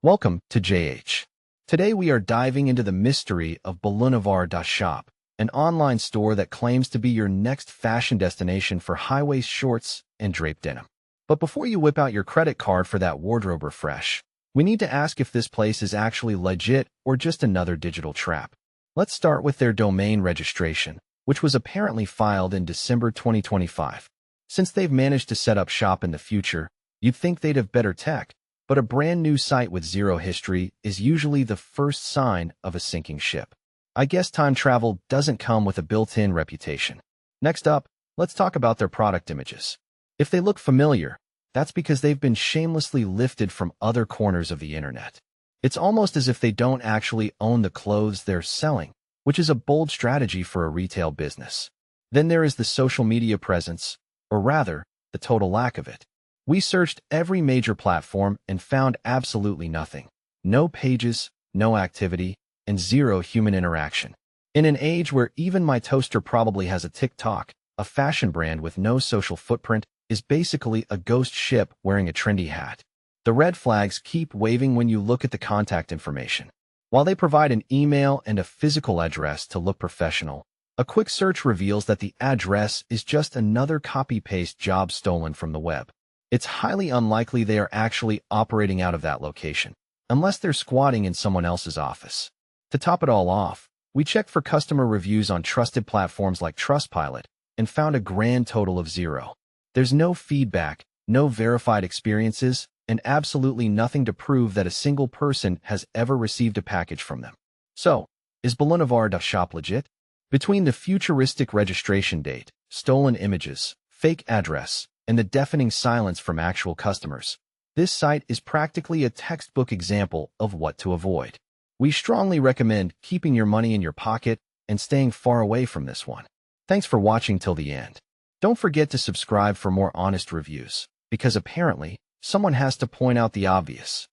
Welcome to JH. Today we are diving into the mystery of Belunovar.shop, an online store that claims to be your next fashion destination for high-waist shorts and draped denim. But before you whip out your credit card for that wardrobe refresh, we need to ask if this place is actually legit or just another digital trap. Let's start with their domain registration, which was apparently filed in December 2025. Since they've managed to set up shop in the future, you'd think they'd have better tech. But a brand new site with zero history is usually the first sign of a sinking ship. I guess time travel doesn't come with a built-in reputation. Next up, let's talk about their product images. If they look familiar, that's because they've been shamelessly lifted from other corners of the internet. It's almost as if they don't actually own the clothes they're selling, which is a bold strategy for a retail business. Then there is the social media presence, or rather, the total lack of it. We searched every major platform and found absolutely nothing. No pages, no activity, and zero human interaction. In an age where even my toaster probably has a TikTok, a fashion brand with no social footprint is basically a ghost ship wearing a trendy hat. The red flags keep waving when you look at the contact information. While they provide an email and a physical address to look professional, a quick search reveals that the address is just another copy-paste job stolen from the web. It's highly unlikely they are actually operating out of that location, unless they're squatting in someone else's office. To top it all off, we checked for customer reviews on trusted platforms like Trustpilot and found a grand total of 0. There's no feedback, no verified experiences, and absolutely nothing to prove that a single person has ever received a package from them. So, is Belunovar.shop legit? Between the futuristic registration date, stolen images, fake address, and the deafening silence from actual customers, this site is practically a textbook example of what to avoid. We strongly recommend keeping your money in your pocket and staying far away from this one. Thanks for watching till the end. Don't forget to subscribe for more honest reviews, because apparently, someone has to point out the obvious.